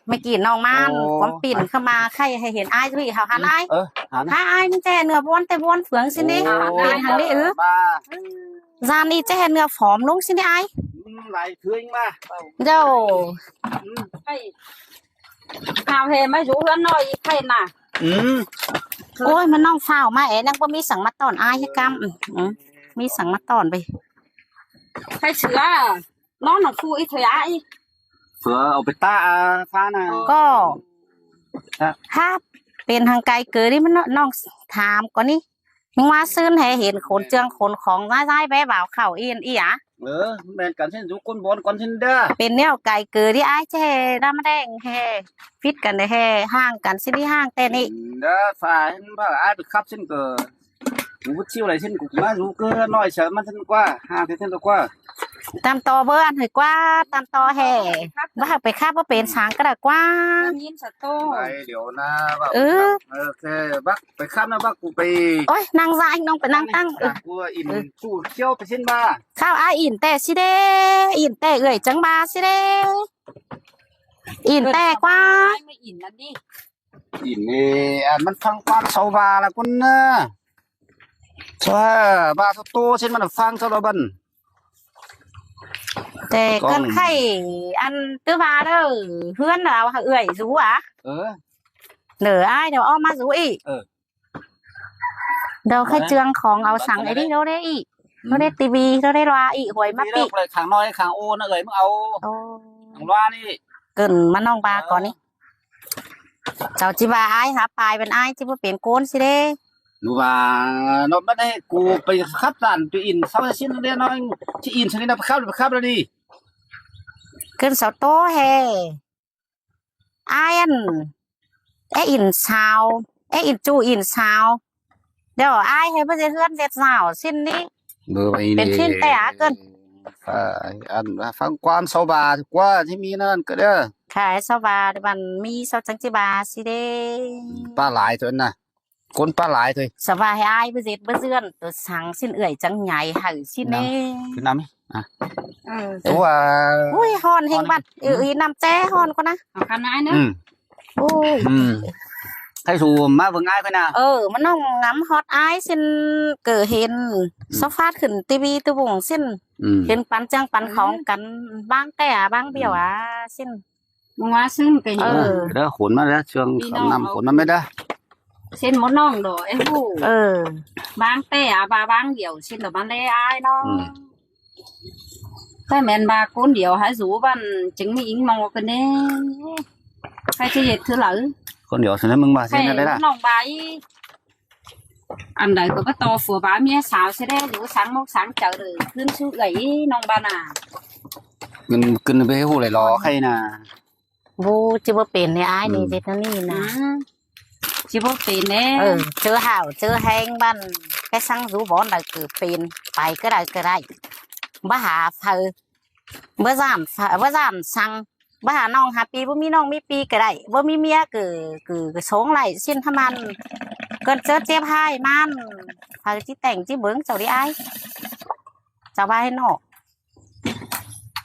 ไม่กินน้องมันความปิ่นเข้ามาใครให้เห็นไอ้ทุยเขาหันไอ้ถ้าไอ้นี่แจเนื้อบ้วนแต่บ้วนเฟืองสินี่ปิ่นทางนี้จานนี้แจเนื้อผอมลงสินี่ไอ้ไหลเพื่อนมาเจ้าข้าวเฮไม่รู้เพื่อนหน่อยใครน่ะโอ้ยมันน้องฝ้าวมานังก็มีสั่งมาตอนไอ้ให้กำมีสั่งมาตอนไปใครเชื้อน้องหนูฟูอีเถอะไอ้เสือเอาไปต้าฟ้านะก็ถ้าเป็นทางไกลเกิดนี่มันน้องถามก่อนนี่มึงมาซื้อให้เห็นขนเจืองขนของง่ายๆไปบ่าวเข่าอีอ่ะแม่นกันเช่นทุกคนบอลก่อนเช่นเด้อเป็นแนวไกลเกิดที่ไอ้แช่ดำแดงแห่ฟิตกันแห่ห้างกันสิที่ห้างแต่นี่เด้อฝ่ายว่าไอ้ไปขับเช่นเกิดกูพูดชิวอะไรเช่นกูมารู้เกินน้อยเฉยมันเช่นกว่าห้างเช่นตัวกว่าตามต่อเบอร์อันเหยกว่าตามต่อแห่ว่าไปคาบว่าเป็นช้างก็ได้กว่ายินสตไปเดี๋ยวนะว่าโอเคบักไปคาบนะบักกูไปโอ้ยนางใจน้องไปนั่งตั้งกูอินสู้เที่ยวไปเช่นบ้าข้าวอินแต่สิเด้อินแต่เอ่ยจังบาสิเด้อินแต่กว่าไม่อินนั่นดิอินนี่มันฟังความเสาบาละคุณนะใช่บาโตเช่นมันฟังเสาบันแต่กันไข่อันตื้อมาเด้อเพื่อนเราเอื่อยรู้อ่ะเหนือไอ้เดี๋ยวอ้อมมารู้อีกเดี๋ยวแค่เจืองของเอาสั่งไอ้นี่เราได้อีกเราได้ทีวีเราได้รออีกหวยมาปีเลยขางน้อยขางโอนะเลยมึงเอาขางรอนี่เกินมาน้องบาก่อนนี่เจ้าจิบาไอ้หาปลายเป็นไอ้จิบเปลี่ยนโกนสิเด้หนูว่าเราไม่ได้กูไปขับร้านไปอินเสาชิ้นเดียวน้อยที่อินชนิดนั้นไปขับแล้วดิขึ้นเสาโตเฮไอ้อันอินชาวอินจูอินชาวเดี๋ยวไอ้ให้เพื่อนเพื่อนเด็ดสาวสิ้นนี้เป็นชิ้นแต่เกินอันฟังความสบายกว่าที่มีนั่นก็ได้ขายสบายมันมีสาวจังจิบาสิเด้ปลาหลายตัวน่ะคนปลาหลายเลยสบายไอ้เพื่อนตัวสั่งสิ้นเอื่อยจังใหญ่หายสิ้นนี้คือน้ำไหมตัวอุ้ยฮอนเฮงบัดน้ำแจ้ฮอนก็นะขนาดเนอะโอ้ให้สูมมาเบิ่งไอ้ไปนะมันน้องน้ำฮอตไอ้สิ้นเกิดเห็นโซฟาขึ้นทีวีตัววงสิ้นเห็นปันจังปันของกันบ้างแต่บ้างเบี้ยวสิ้นมึงว่าซึ่งเป็นเด้อขนมาแล้วเชิงน้ำขนมาไม่ได้เส้นมดน้องดอกไอ้หูบางแต่บางเดี่ยวเส้นดอกมันเลยไอ้น้องแต่แม่นบาคนเดียวหายสูบันจึงมีอิงมองกันเนี่ยใครจะเหยียดถือหรือคนเดียวฉะนั้นมึงมาเส้นอะไรล่ะน้องใบอันใดก็ไปต่อฝัวบ้าเมียสาวใช่ได้หรือsáng mốc sáng chờเลยขึ้นสู้ไหลน้องบ้าน่ะมันขึ้นไปหูไหลรอใครน่ะบูจะมาเป็นในไอ้นี่เด็ดนี่นะชิบเป็นเน่เจอห่าวเจอแห้งบ้านแค่สั่งรู้บอลได้คือเป็นไปก็ได้บ้าหาเธอบ้าสั่งบ้าหาน้องหาปีบ่มีน้องมีปีก็ได้บ่มีเมียคือสงไหลสิ้นทมันเกินเจอเจ็บให้มันพาจีแต่งจีเบิ้งเจ้าดิไอเจ้าบ้าให้นอก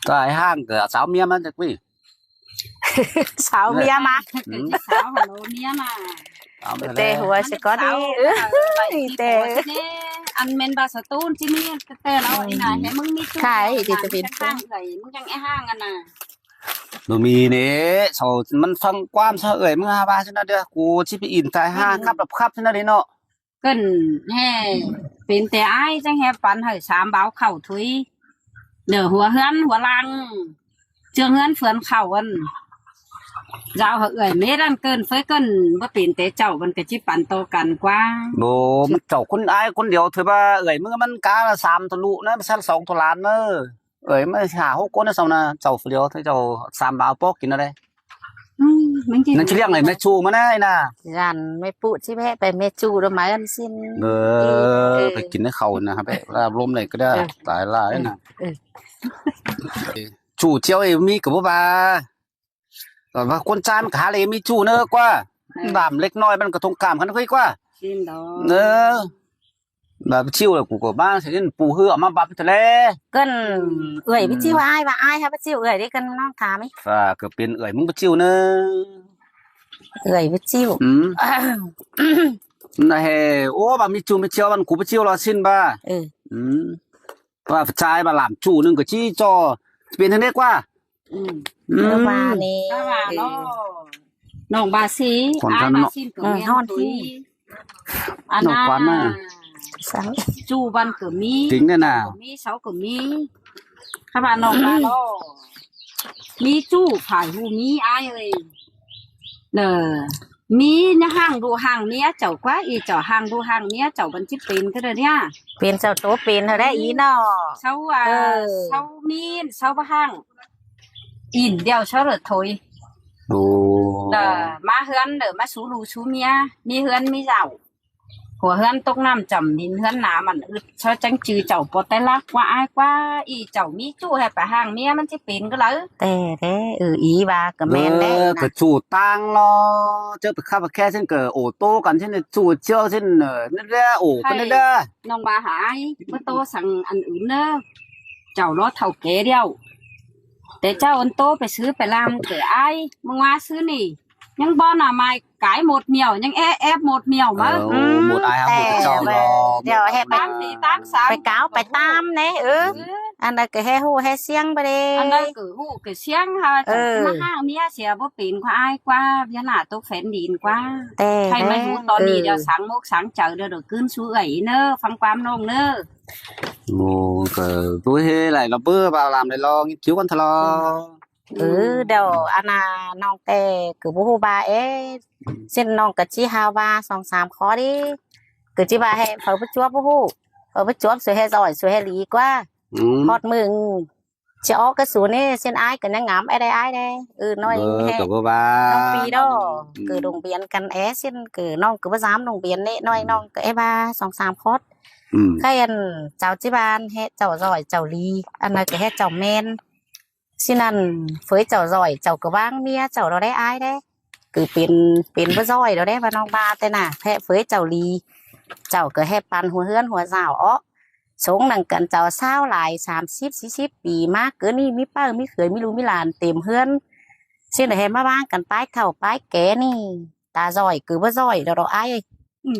ก็ไอ้ห้างเกิดสาวเมียมันจะวิ่งสาวเมียมาสาวฮัลโหลเมียมาเตะหัวสก็ดีเตะอันเมนบาสตูนที่นี่เตะเราไอ้น่ะให้มึงมีใช่ดิจะเป็นห้างไหลมึงจังไอ้ห้างกันน่ะดูมีเนี่ยโซมันฟังความเฉยเมื่อบ้านฉันนั่นเด้อกูชิไปอินใจห้าครับฉันนั่นเลยเนาะกินแห่เป็นแต่ไอ้จังแห่ปันให้สามเบาเข่าถุยเดี๋ยวหัวเฮือนหัวลังเชื่อเฮือนเฟือนเข่าวันเจ้าเอ๋ยไม่ดันเกินเฟ้ยเกินว่าเป็นแต่เจ้ามันกระจิบปันโตกันกว่าโบมันเจ้าคนไอ้คนเดียวเถอะว่าเอ๋ยมึงมันกาละ3 ทะลุนะมันสั้น2 ทลานเนอะเอ๋ยไม่หา6 คนนะสาวนะเจ้าเดียวเจ้า3 บาทปอกกินอะไรนั่นชื่อเรื่องอะไรแม่ชูมาแน่น่ะยันไม่พูดใช่ไหมไปแม่ชูแล้วไหมอันสิ้นไปกินให้เขานะครับไปลมเลยก็ได้ตายละนะชูเที่ยวมีกับบ่าว่าคนจานขาเลยมีชูเนอะกว่าดามเล็กน้อยมันกระทงกามกันค่อยกว่าสิ้นดอก bà chiêu là của ba sẽ đến phù hư mà bắp thế lẽ เกินเอ่ยไปจิ้วอ้ายว่าอ้ายฮะไปจิ้วเอ่ยได้กันน้องถามไหม và cái tiền ơi muốn chiêu nữa เอ่ยไปจิ้ว này ô bà mi chiêu bạn cũng chiêu là xin ba เออ và trai bà làm chủ nương cái chi cho tiền thế đấy qua อืม เออว่านี่ ถ้าว่าเนาะน้องบาซีอ้ายบาซีก็แม่นตุยอันน่ะ สัง จูบันก็มี tính đây nào มีเสาก็มีถ้าว่าน้องบาเนาะมีจู้ผายหูมีอ้ายเอ้ยเด้อมีนะห่างดูห่างเนี้ยเจ้ากว่าอีเจ้าห่างดูห่างเนี้ยเจ้าบันจิเป็นก็เด้อเนี่ย เป็นเจ้าโตเป็นเธอได้อีเนาะ เสาเสามีนเสาบ่ห่างอินเดียวเสาเด้อถอย đồ เด้อมาเฮือนเด้อมาสูลูสูเมียมีเฮือนมีเจ้าหัวเฮือนตกน้ำจำดินเฮือนหนามันอึดเชาจังจือเจ้าปอแต่ลักว่าอ้ายกว่าอีเจ้ามีจู้ให้ไปห่างเมียมันสิเป็นก็เลย แต่เด้อีว่าก็แม่นได้ cái นะ chủ tang lo chứ phải khắp khe trên cái ô tô cắn trên chủ chiêu trên nó ra ổ cái đấy đó น้องบาหายเมื่อโตสั่งอันอื่นเนอะเจ้ารถเท่าแก่เดียวแต่เจ้าอันโตไปซื้อไปลามเกิดอ้ายมึงว่าซื้อนี่ยังบ่น่ะไม้กายหมดเหนียวยังแอบหมดเหนียวมา một aiแต่ một chồng เดี๋ยวให้ไป ตามตีตามสาม ไปก้าวไปตามเน่อันนั้นก็ให้ฮู้ให้เสียงไปเด้ อันนั้นคือหูคือเสียงค่ะจะมาห้างเมียเสียบ่เป็นกว่าอ้ายกว่าเวียนหน้าตกแฟนดินกว่า แต่ ใครไม่รู้ตอนนี้เดี๋ยวสังมกสังเจอเดี๋ยวขึ้นสู้ไอ้เนอะฟังความน้องเนอะ một cái tôi hay lại nó bơ vào làm để lo nghiên cứu con thà lo เดี๋ยวอันน่ะน้องแต่คือบ่ฮู้ว่าเส้นน้องก็สิหาว่า2-3ข้อดิคือสิว่าให้เพิ่นประจวบบ่ฮู้เพิ่นประจวบสวยให้ร้อยสวยให้หลีกว่าฮอดมึงสิออกกระสูนี่เส้นอ้ายก็ยังงามไอ้ได้อ้ายได้น้อยแฮ cái bơ น้อง ba ปีดอคือโรงเรียนกันเส้นคือน้องคือบ่3โรงเรียนนี่น้อยน้องก็ว่า2-3ข้อใครอันเจ้าจิบานให้เจ้าร้อยเจ้าลีอันนั้นก็ให้เจ้าแม่นสินั่นเฟยเจ้าร้อยเจ้าก็วางเมียเจ้าเราได้อ้ายได้คือเป็นบ่ร้อยเราได้ว่าน้องบาแต่น่ะแพ้เฟยเจ้าลีเจ้าก็ให้ปันหัวเฮือนหัวสาวสงนั่งกันเจ้าสาวหลาย30-40ปีมากเกินนี่มีป้ามีเขยมีลูกมีหลานเต็มเฮือนสิได้ให้มาบ้างกันป้ายเฒ่าป้ายแก่นี่ตาร้อยคือบ่ร้อยเราอ้าย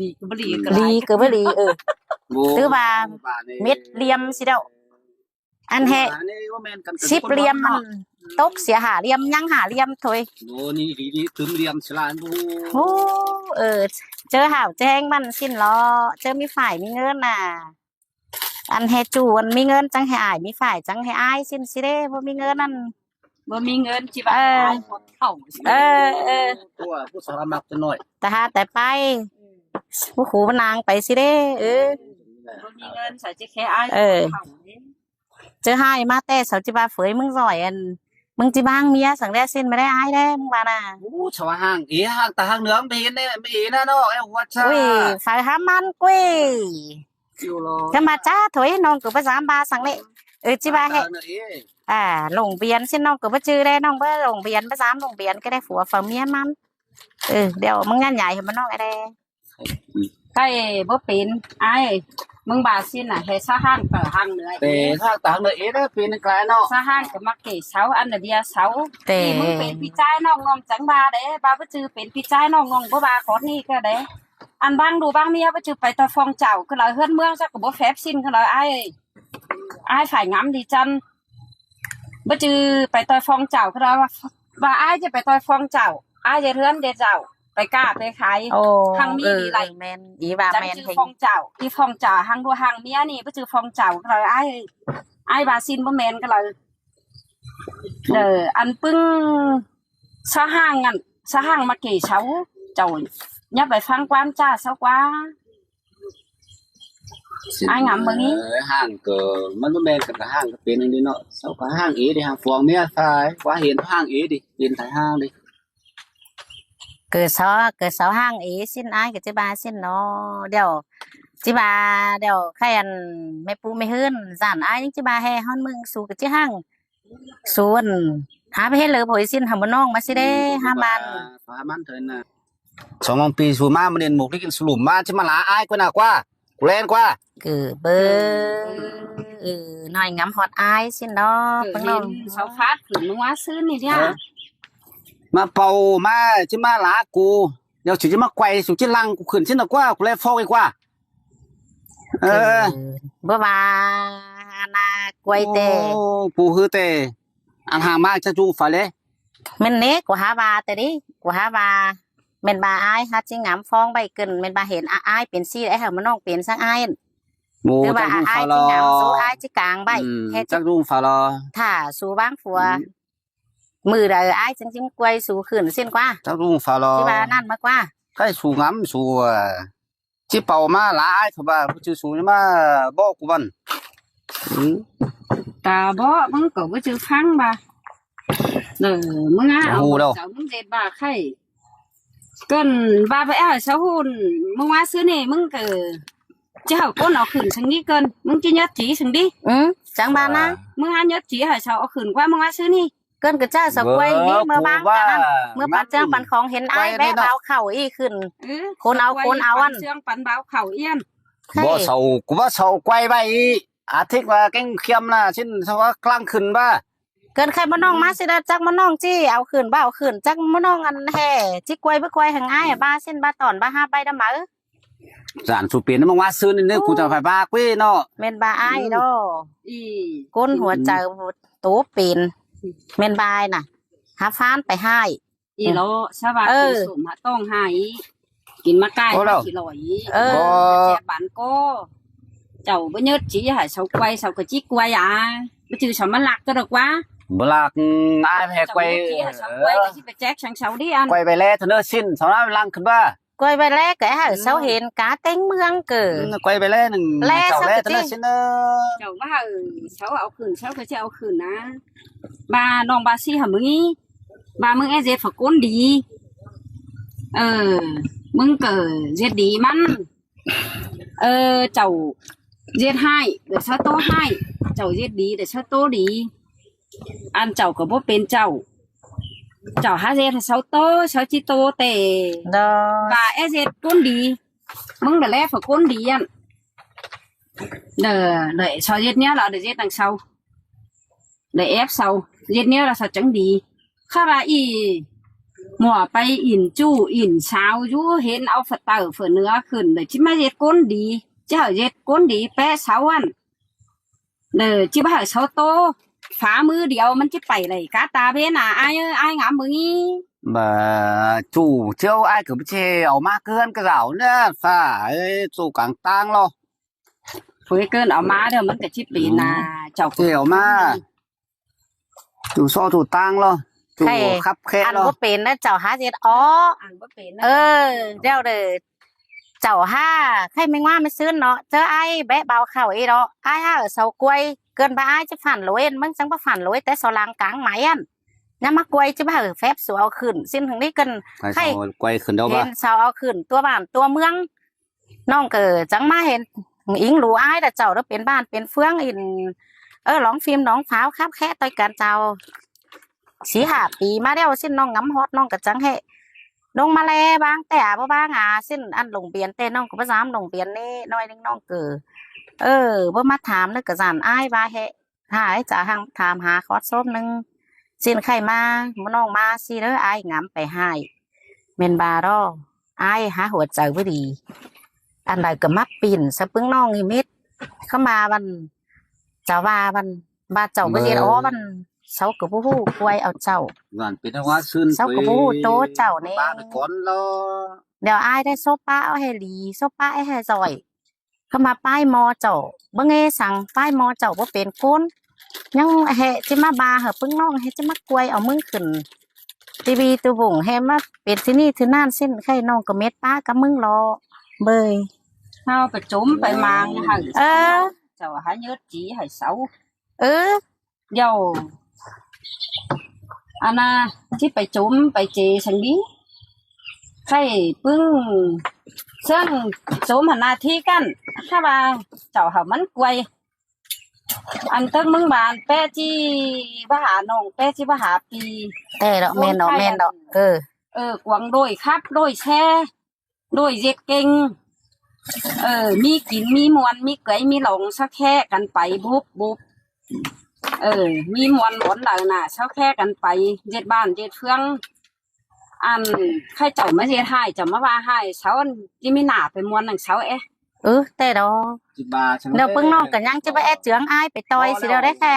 นี่ก็บ่ดีก็ ลีคือบ่ลีถือว่าเม็ดเหลี่ยมสิเด้ออันแฮ10เหลี่ยมมันตกเสียหาเหลี่ยมยังหาเหลี่ยมถอย đồ ni đi tướng liềm sẽ là bu โอ้เจอหาวแจ้งมันสิ้นล้อเจอมีฝ่ายมีเงินน่ะอันแฮจูอันมีเงินจังให้อายมีฝ่ายจังให้อายสิ้นสิเด้บ่มีเงินนั่น บ่มีเงินจิบ่อ้ายหมดเท่า ผู้สารมักจะหน่อย แต่หาแต่ไปผู้ขู่พนางไปสิเด้ บ่มีเงินใส่จิแค่อ้าย เจอให้มาแต่เสาจิบาเฟยมึงร่อยอันมึงจิบางเมียสั่งได้สิ้นไม่ได้อายได้มึงว่าน่ะ ชาวห้างห้างแต่ห้างเหนือไม่เห็นเนี่ยไม่เห็นนะเนาะไอ้หัวชา อุ้ยฝ่ายหามันกุ้ย อยู่รอ ก็มาจ้าถอยน้องก็ภาษาบาสั่งเลยจิบาให้โรงเรียนสิ้นน้องก็บ่ชื่อได้น้องบ่โรงเรียนภาษาโรงเรียนก็ได้ผัวฝ่ายเมียมันเดี๋ยวมึงงานใหญ่ให้มันน้องไอ้ได้ ใครบ่เป็นอ้ายมึงบาสิน่ะให้ซะห้างเปิดห้างเหนือ แต่ห้างแต่ห้างเหนือได้เป็นไกลเนาะ ซะห้างก็มักเกเสาอันเดียเสา แต่ ที่มึงเป็นพี่ชายน้องงองจังบาเด้บาบ่จือเป็นพี่ชายน้องงองบ่บาขอนี่ก็เด้อันบางดูบางเมียบ่จือไปตะฟองเจ้าคือเราเฮือนเมืองซะก็บ่แฟบสิ้นคือเราอ้ายฝ่ายงามดีจันบ่จือไปตะฟองเจ้าคือเราว่าอ้ายจะไปตะฟองเจ้าอ้ายจะเฮือนเด้เจ้าไปกล้าไปขาย ทางมีดีไร แมนอีว่า จัง แมน จือ เพลง ฟองเจ้าที่ฟองเจ้าหังดูหังเมียนี่บ่จือฟองเจ้าก็เลยอ้ายบาซินบ่แม่นก็เลยอันปึ้งซะห้างงั้นซะห้างมาเกเช้าเจ้าอย่าไปฟังความจ้าเซากว่า ai ngắm mừng ý hàng cờ mất nó bên cả hàng cái tiền đi nọ sau cả hàng ý đi hàng phường mía phải quá hiền hàng ý đi hiền thái hàng đi เกิดเสาห้างสิ้นอ้ายกับจิบาสิ้นเนาะเดี๋ยวจิบาเดี๋ยวใครอันไม่ปูไม่ฮื้นจานอ้ายยังจิบาแห่ฮ้อนมึงสู่กับจิห้างส่วนหาไปให้เลยผอยสิ้นหาบ่น้องมาสิเด้ห้ามัน ห้ามันเถินน่ะสองปีสู่มามันเรียนหมกที่กินสลุมมาจะมาหลาอ้ายกว่าน่ะกว่า กูเล่นกว่า คือเบอหน่อยงำฮอดอายสิเนาะ เออ เพิ่ง เห็ น้อง นเขาฟาดขืนมึงว่าซื้อนี่เนี่ย มาเป่ามาจิมาหลากูเดี๋ยวสิจะมาไกวสุจิลังกูขึ้นชิ้นกว่ากูเล่นฟอกอีกว่าเออ เบื่อว่านากวยเต โอ้ปูฮือเตอันห่างมากจะจูฝ่าเลย แม่นเน็กกว่าหาบาแต่ดิกว่าหาบาแม่นบาอายหาจิงามฟ้องใบเกินแม่นบาเห็นอายเป็นซี่ไอ้เฮามันน้องเป็นสังอาย หมู คือ จั ว่าก จู อา ฝ่าย ร จิ อง ามสู้อายจิกลางใบเฮ็ด จักจูฝ่ารอ ถ้าสู้บ้างฟัวมือใดอายจังจิมกวยสู้ขึ้นเส้นกว่า จักจูฝ่ารอ ที่ว่านั่นมากกว่า ใครสูงำสูจิเป่ามาหลายเถอะบ่าผู้ชื่อสูงมาบอกกูบัน ตาบ่มึงก็บ่จือฟังบ่มึงอ่ะเอาเจ้ามึงเจ็ดบ่าไข่เกินบ่าไปเอาเสาหุ่นมึงว่าซื้อนี่มึงก็จะเอาก้นเอาขึ้นสังนี้เกินมึงจะยัดจีสังดิ จังบานะ มึงหายัดจีให้เสาเอาขึ้นกว่ามึงว่าซื้อนี่ เกินกระเจ้าสกวยนี่เมื่อบ้างกันนั้นเมื่อปันเจ้าปันของเห็นอายแบะเบาเข่าอีขึ้น คนเอาอัน เชื่องปันเบาเข่าเอี้ยน บ่เสากูว่าเสาไกวไปอาทิตย์ว่าแกงเคียมน่ะชิ้นเสาว่ากลางขึ้นบ่า เกินใครมาน้องมาสิได้จักมาน้องจี้เอาขึ้นบ่เอาขึ้นจักมาน้องอันแห่จิกวยบ่กวยหังอ้ายบ้าเส้นบ้าตอนบ้าห้าใบดำหมา สารสุเปลี่ยนมึงว่าซื้อนี่กูจะไปบากเว้ยเนาะ เม่นบ้าอ้ายเนาะ อี ก้นหัวใจโตเป็นเม่นบายน่ะหาฟ้านไปให้ อีโลสวัสดีสมต้องให้กินมาใกล้ขี้ลอยแจกบันโก้เจ้าบ่ยดจีให้เสาไกวเสากะจิกไว้อ่ะบ่จือเสามันหลักก็ดอกว่า บลากอายแพ้ไกว เสาไกวก็สิไปแจกชังเสาดิอัน ไกวไปแล้วเถอะเนอะชิ้นเสาหน้าลังขึ้นบ่าก วยไปแลกแกหาเสาเห็นกาเต็งเมืองเกิด ไกวไปแล้วหนึ่ง แล้ว เสาแล้ว สัก เถอะ ที เนอะชิ้นเนอะ เจ้าว่าเสาเอาขึ้นเสาก็จะเอาขึ้นนะบ้าน้องบาซี่หามึงบ้ามึงเจ็ดฝักก้นดีมึงก็เจ็ดดีมันเจ้าเจ็ดให้เดี๋ยวเสาโตให้เจ้าเจ็ดดีเดี๋ยวเสาโตดีอันเจ้าก็บ่เป็นเจ้าหาเจ็ดเสาโตเสาจิโตแต่ เนาะ bà e dệt con đi mừng để lẽ phải con đi ăn để sao dệt nhá là để dệt đằng sau để ép sau dệt nhá là sao chẳng đi khá là y mùa bay in chu in sao chú hiện áo phật tử phật nữa khẩn để chỉ mà dệt con đi chứ hở dệt con đi bé sáu ăn để chỉ bảo sáu tô phá mưa điều mình chỉ phải này cá ta bên à ai ngắm mừng mà chủ chiêu ai cứ chê ở ma cơn cái rảo nữa phải chủ càng tang lo với cơn ở má đâu mình cái chip bị là chọc chê ở ma chủ so chủ tang lo chủ khắp khe อัน lo บ่เป็นนะเจ้าหาเจ็ดอ๋อ ăn bất biến เดี๋ยวเด้อเจ้าห้าใครไม่ว่าไม่ซื้อเนาะเจอไอ้แบะเบาเข่าอีเนาะไอ้ห้าเสากวยเกินไปไอ้จะฝันลอยมึงจังบ่ฝันลอยแต่เสาลางกลางไหมอันน้ำมากวยจะบ่แฟบสัวเอาขึ้นสิ้นถึงนี้กัน ใครquayขึ้นđâu เห็ ba นเสาเอาขึ้นตัวบ้านตัวเมืองน้องเกิดจังมาเห็นอิงหลูอ้ายแต่เจ้าแล้วเป็นบ้านเป็นเฟืองอินร้องฟิล์มร้องฟ้าวครับแค่ต่อยกันเจ้าสีหาปีมาแล้วสิ้นน้องงำฮอดน้องกับจังให้ลงมาแลบ้างแต่บ่บ้างสิ้นอันลงเปลี่ยนเต้น้องก็บ่ซ้ำลงเปลี่ยนนี่น้อยนึงน้องเกิดบ่มาถามนึกกะสานอ้ายว่าเฮหาไอ้จ๋าหังถามหาคอดส้มนึงสิ้นไข่มาบ่น้องมาสิเด้ออ้ายงำไปให้เมนบาดออ้ายหาหัวใจบ่ดี อันใดก็มักปิ่นสะปึ้งน้องอีมิดเข้ามาวันเจ้าว่าวันบาเจ้าบ่เฮ็ดอ๋อวันเสาก็บ่ฮู้ควยเอาเจ้า đoàn bên hoa sơn sao có bố tố cháu này. ba con lo เดี๋ยวอ้ายได้โซป้าเอาให้หลีโซป้าให้ซอยเข้ามาป้ายมอเจ้าบ่แง่สั่งป้ายมอเจ้าบ่เป็นคนยังเฮสิมาบาเหอะปึ้งน้องเฮสิมากวยเอามือขึ้นทีวีตัวบุ่งเฮมาเป็นที่นี่ที่นั่นสิ้นไข่น้องก็เม็ดป้ากับมึงรอเบย sao phải trốn phải mang hả cháu hả nhớ chỉ hả xấu เออ dầu anh chỉ phải trốn phải chè sang đi hay bưng sang trốn hả thi căn ha bà cháu hả mắn quay anh tức mừng bàn pe chi bà hạ nồng pe chi bà hạ pi แต่ดอกแม่นดอกแม่นดอก quăng đôi khắp đôi xe đôi dệt kinh มีกินมีมวนมีเกยมีหลงสักแค่กันไปบุบบุบมีมวนหมดเลยน่ะสักแค่กันไปเจ็ดบ้านเจ็ดเฟืองอันใครเจ้ามาเจ็ดให้เจ้ามาว่าให้เช้าที่มีหนาไปมวนหนังเช้าแต่ดอเดี๋ยวปึ้งน้องกันยังจะไปเจืองอ้ายไปต่อยสิเดี๋ยวได้แค่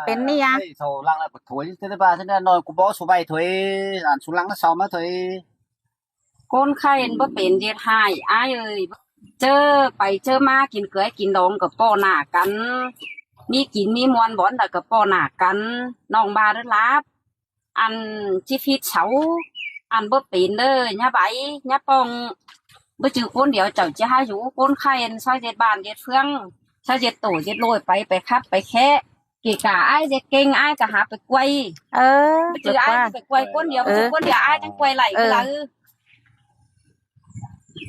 เป็นนี่อ่ะโซลังแล้วถอยที่บ้านที่นั่นนอนกูบอกสุใบถอยอ่านสุลังแล้วซ้อมมาถอยก้นไข่บ่เป็นเจ็ดให้อ้ายเจอไปเจอมากินเกลือกินดองกับป้อหน้ากันมีกินมีมวนบ่อนแต่กับป้อหน้ากันน้องบาได้รับอันชีฟิตเฉาอันบ่เป็นเลยญาใบญาปองบ่จือคนเดียวเจ้าจะหาอยู่คนไข่ซอยเจ็ดบ้านเจ็ดเฟืองซอยเจ็ดโตเจ็ดโรยไปครับไปแค่กี่กะอ้ายเจ็ดเก่งอ้ายก็หาไปกวยบ่จืออ้ายไปกวยคนเดียวบ่จือคนเดียวอ้ายจังกวยไหลก็ละ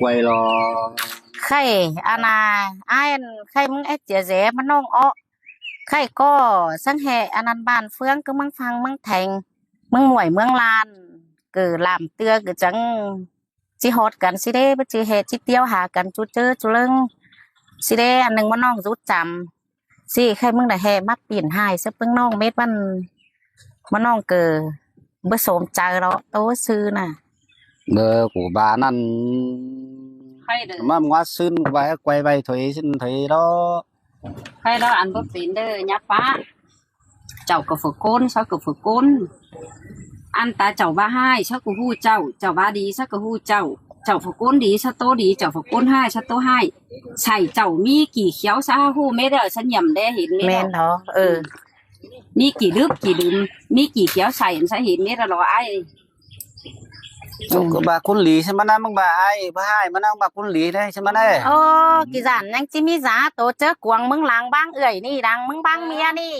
quay lo ใครอาณาอ้ายใครมึงเจียเสมันน้องอ้อใครก็สังแหอนันบ้านเฟืองก็มึงฟังมึงแทงมึงหมวยเมืองลานเกิดลามเตือเกิดจังสิฮอดกันสิเด้บ่จือเหตุจิเตียวหากันจุเจอจุเลิงสิเด้อันนึงมันน้องรู้จำสิใครมึงได้แห่มาปีนหายซะเพิ่งน้องเม็ดมันน้องเกิดบ่สมใจเราโตซื่อน่ะbờ của bà năn mà ngoa xuyên bài quay bài thủy xin thủy đó hay đó anh bất tiện đó nhá phá chậu cà phê côn sao cà phê côn anh ta chậu ba hai sao cà hu chậu ba đi sao cà hu chậu phê côn đi sao tô đi chậu phê côn hai sao tô haiใส่ chậu miกี่เขียวsao hu mấy đóฉันยำได้เห็นไหม แม่นเหรอมีกี่ลึกกี่ดื่มมีกี่เขียวใส่ฉันเห็นไหมเราไอ้bà quân lý xem mà mong bà ai bà hai mà bà quân lý đây xem mà đâyกี่จานยังจิมีจ้าโตเจอกวางมึงหลังบ้างนี่ดังมึงบ้างเมียนี่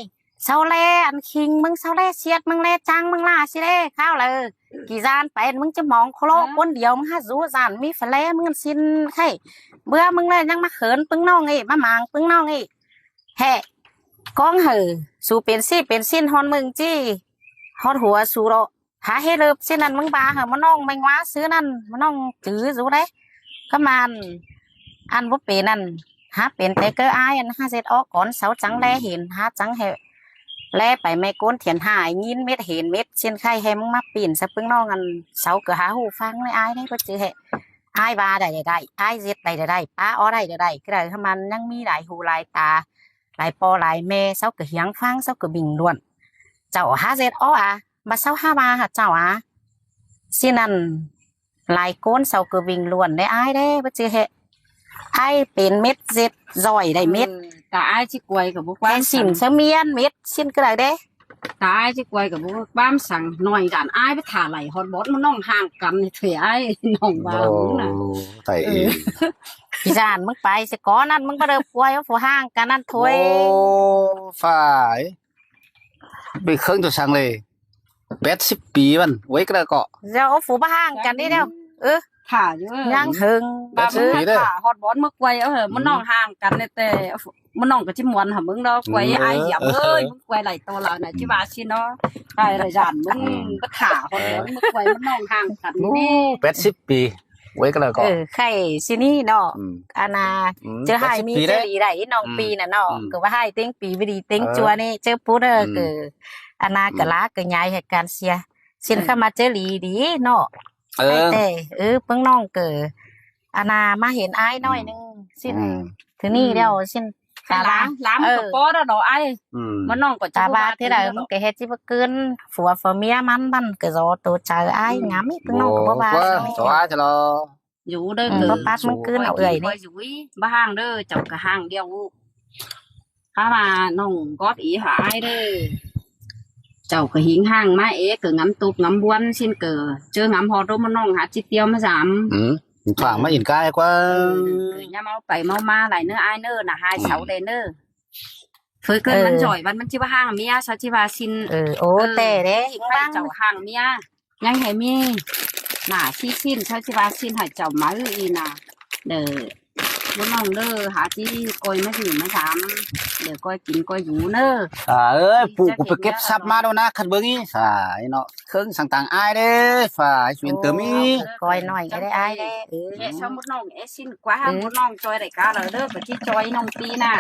เศร้าแล่อันคิงมึงเศร้าแล่เสียดมึงแล่จังมึงล่าสิเด้ข้าวเลยกี่จานไปมึงจะมองโคโลคนเดียวมึงหาจูจานมีฝแลมึงสินใครเบื่อมึงเลยยังมาเขินปึ้งน้องอีมาหมางปึ้งน้องอีแห่ก้องเหอสู่เป็นซี่เป็นสิ้นฮอนมึงจี้ฮอดหัวสู่โรหาให้เลิบเส้นนั้นมึงบาเหรอมันน้องแมงว้าซื้อนั่นมันน้องจื้อรู้ได้ก็มันอันว่าเป็นนั่นหาเป็นแต่ก็อายอันหาเสร็จออกก่อนเสาจังแลเห็นหาจังเหแลไปไม่ก้นเถียนหายยินเม็ดเห็นเม็ดเช่นไข่ให้มึงมาปีนสะพึ่งน้องอันเสาก็หาหูฟังไม่อายได้ก็จื้อเหอายบาได้อายเสร็จได้ป้าอ้อได้ก็ได้ถ้ามันยังมีหลายหูหลายตาหลายปอหลายเมเสาก็เหียงฟังเสาก็บิ่งล้วนเจ้าหาเสร็จอ้อมาเศร้าห้ามาหาเจ้าสินั่นลายโกนเสาเกวิงล้วนได้อ้ายได้บ่จือเหไอ้เป็นเม็ดเจ็ดจ่อยได้เม็ดแต่อ้ายที่กวยกับบุกบ้านสินเสมียนเม็ดสินก็ได้เด้แต่อ้ายที่กวยกับบุกบ้านสั่งหน่อยด่านอ้ายไปถ่าไหลฮอตบอสมันน้องห่างกันเถียไอ้น้องบ้าน่ะใส่พี่จานมึงไปสิก้อนนั่นมึงก็เดินป่วยผู้ห่างกันนั่นถวยฝ่ายไปเครื่องตัวช่างเลย80 ปีมันไว้ก็ได้ก็เดี๋ยวฝูบ้าห่างกันนี่เดียวถ่าอยู่ยังหึงบ้ามึงถ่าฮอตบอสมึงกวยมันน้องห่างกันแต่มันน้องกับชิมวนหามึงเนาะกวยไอ้หยับมึงกวยไหลตัวเราเนี่ยที่บ้านชิเนาะไอ้ไรจันมึงก็ถ่าฮอตบอสมึงกวยมันน้องห่างกันนี่80 ปีไว้ก็ได้ก็ใครสินี่เนาะอาณาเจอให้มีเจอดีได้น้องปีน่ะเนาะก็ว่าให้เต็งปีไม่ดีเต็งจัวนี่เจอพูดคืออาณากะลากะยายเหตุการณ์เสียสินเข้ามาเจอหลีดีเนาะแต่เพิ่งน้องเกิดอาณามาเห็นอ้ายน้อยนึงสิถึงนี่เดียวสินตาล้างกับป้อแล้วดอกไอ้มันน้องก็ตาบาที่ใดมันก็เฮ็ดสิบ่เกินผัวเมียมันก็รอตัวเจออ้ายงามอีเพิ่งน้องก็บ่ว่าตัวอ้ายจะรออยู่เด้อบ่ปัดมันเกินเอานี่บ่ห่างเด้อเจ้าก็ห่างเดียวถ้ามาน้องก๊อดอีหาอ้ายเด้อเจ้าก็หิงห่างมาก็งำตุกงำบ้วนสิ้นเกิดเจองำฮอดมันน้องหาจิตเดียวมาฝั่งมาอินกายกว่าย่าเมาไปเมามาหลายเนื้อไอเนื้อน่ะ2เสาเดเนื้อเคยเกินมันจ่อยมันชิบะห่างเมียชาชิบะชินโอ้แต่เด้หิงบ้างเจ้าห่างเมียยังให้มีน่ะชินชาชิบะชินให้เจ้ามาอีน่ะเด้อ บ่น้องเด้อหาที่ก้อยมาถึงมาถามเดี๋ยวก้อยกินก้อยอยู่เด้อ เอ้ยปู่กูไปเก็บซับมาแล้วนะคันเบิ่งอีสายเนาะเครื่องสั่งต่างอายเด้ฝ่ายชวนเติมอี ก้อยน้อยก็ได้อ้ายเด้ แค่สมมุติน้องสินกว่าบ่น้องจอยได้กาแล้วเด้อก็ที่จอยน้องปีน่ะ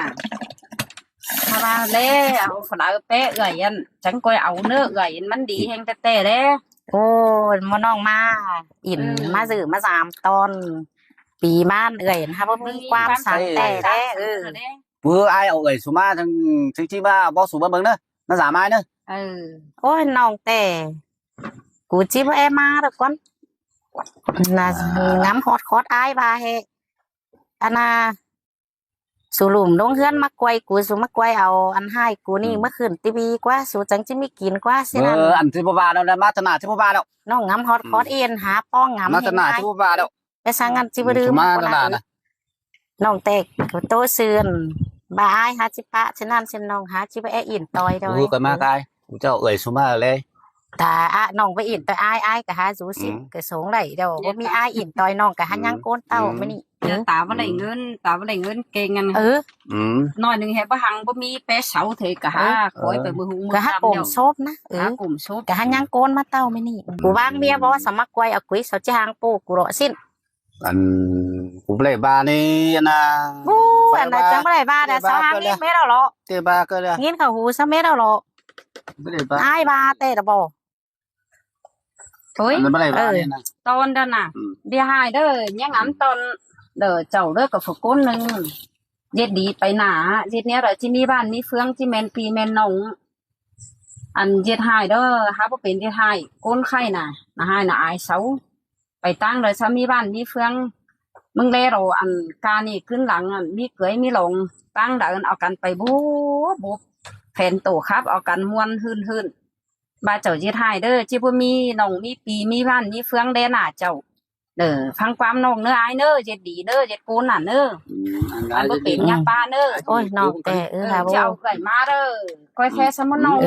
ถ้าว่าแลเอาฝรั่งเป๊ะเอ้ยอันจังก้อยเอาเด้อเอ้ยมันดีแฮงแต่ๆเด้ โอ้ยมาน้องมาอิ่นมาซื้อมาสามตอนปีบ้านเอ่ยนะคะบ่มีความสั่งแต่แด้เพื่ออายเอาเอ้ยสุมาทั้งที่ว่าบ่สูมาเบิ่งเด้อน่าสามายเด้อ โอ้ยน้องแต่กูจิบ่แอมาดอกก่อนน่ะงำฮอดคอดอายบาเฮอันน่ะสุหลุมลงเฮือนมากวยกูสุมากวยเอาอันให้กูนี่เมื่อคืนตีวีกว่าสูจังจะมีกินกว่าสินั่น อันที่บ่ว่าแล้วนะมาตนาที่บ่ว่าแล้ว น้องงำฮอดคอดเอ็นหาป้องงำ มาตนาที่บ่ว่าแล้ว ไปสั่งงานจิบ่ดื้อ มาตนานะ น้องเต็กโตเสื่อนบายหาจิปะฉะนั้นฉันน้องหาจิปะแออินตอยดอย ก็มากายเจ้าเอ้ยสุมาเลย แต่น้องไปอินตอยอ้ายก็หาสูสิก็สงได้เดี๋ยวบ่มีอ้ายอินตอยน้องก็หายังโกนเต้าไม่นี่ ตาบ่ได้เงินเก่งกัน น้อยหนึงแฮบ่หังบ่มีแปะเสาเถกะหาคอยไปมือหุงมื ก็ อ หา ค่ำ โกง เดียว โซบนะ หากลุ่มชุบ ก็หายังโกนมาเต้าไม่นี่กูวางเมียบ่ว่าสมัครไว้เอากุ้ยเสาจางปูกูรอสิ้น อันกูเลยบานี่นะ โอ้อันนั้นจังบ่ได้บ้าแต่สหางนี่เม็ดเอาหรอ เตบาก็เลย งินเข้าหูซะเม็ดเอาหรอ ไม่ได้บา อ้ายบาแต่ดบ่ โอ้ย มันไม่ได้บาเนี่ยนะ ตอนนั้นน่ะเดี๋ยวหายเด้อยังอันตอนเด้อเจ้าเด้อกับฝกคนนึงเย็ดดีไปหนาเย็ดเนี้ยเหรอที่มีบ้านมีเฟืองที่แม่นปีแม่นน้องอันเย็ดหายเด้อหาบ่เป็นเย็ดหายก้นไข่น่ะหายน่ะอายเสาไปตั้งเลยซะมีบ้านมีเฟืองมึงแลเราอันกานี่ขึ้นหลังอันมีเกยมีหลงตั้งเดินเอากันไปบูแผ่นโตครับเอากันม้วนหื้นบาเจ้าเย็ดหายเด้อที่บ่มีน้องมีปีมีบ้านมีเฟืองเด้น่ะเจ้าเด้อฟังความน้องเนื้ออายเด้อเจ็ดดีเด้อเจ็ดโกนน่ะเด้ออันบ่เป็นยังป้าเด้อ โอ้ยน้องแต่หาบ่ เจ้าเกิดมาเด้อก้อยแค่สมน้อง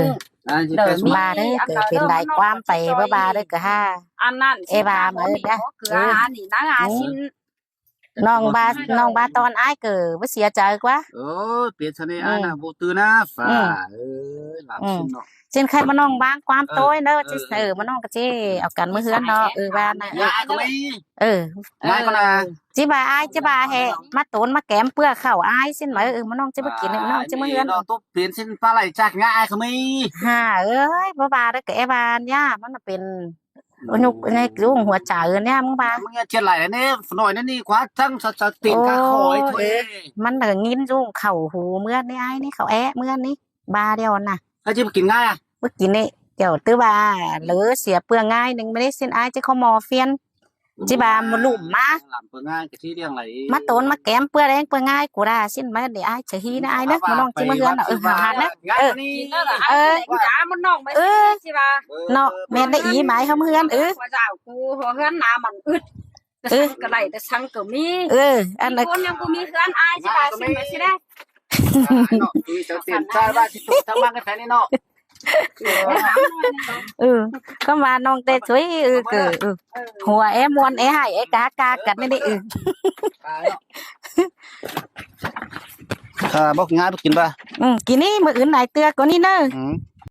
เด้อมี บาเด้อเกิดเป็นได้ความไปบ่บาเด้อก็หา อันนั้น เอ้บามาเด้อ เกลืออานี่นางอาชิน น้องบาตอนอ้ายเกิดบ่เสียใจกว่า เปลี่ยนชนิดนะบูตือนะฝ่าหลับสิเนาะ สินใครมาน้องบางความโต้ยเด้อจิมาน้องก็จิเอากันมื้อเฮือนเนาะบ้านน่ะ ยายก็ไม่ ย ายก็นะ จิบาอ้ายจิบาแฮมาโตนมาแกมเปื้อข้าวอ้ายสินมามาน้องจิมากินมาน้องจิมาเฮือน เนาะตุ๊บเปลี่ยนสินปลาไหลจากยายก็ไม่ ฮ่าเอ้ยบ่บาเด้อก็ไอ้บานย่ามันเป็นอุกในกรุงหัวใจเนี่ยมึงบา มึงเจ็ดไหลเนี่ยหน่อยนั่นนี่กว่าทั้งสติกาคอยถอย มันเด้องินจุงเข้าหูเมื่อนี่อ้ายนี่เขาแอะเมื่อนี่บาเดียวน่ะ ถ้าจะไปกินง่ายอ่ะ เมื่อกี้นี่เดี๋ยวตื้อบาหรือเสียเปลืองง่ายหนึ่งไม่ได้สินอายจะเขามอเฟียนจิบามาหลุมมา หลับเปลืองง่ายกับที่เรื่องอะไร มาโตนมาแกมเปลือแดงเปลืองง่ายกูได้สินมาเดี๋ยวอายจะฮีนะอายนะมาน้องจิมาเฮือนหาดนะ กินแล้วล่ะจ้ามันน้องไปสิว่า เนาะแม่ได้อีหมายเขาเฮือนว่าเจ้ากูเฮือนหน้ามันอึดจะสั่งกระไรจะสั่งก็มี อันนั้น คนยังกูมีเฮือนอายสิว่าสิไปสิได้ เนาะคือจะเตียนใช่ว่าที่ถูกทั้งบ้านกันแท้นี่เนาะ ก็มาน้องเตช่วยเกิดหัวมวนหายกากากันนี่ดิบอกง่ายไปกินป่ะ กินนี่มืออื่นไหนเตือก็นี่เนอะ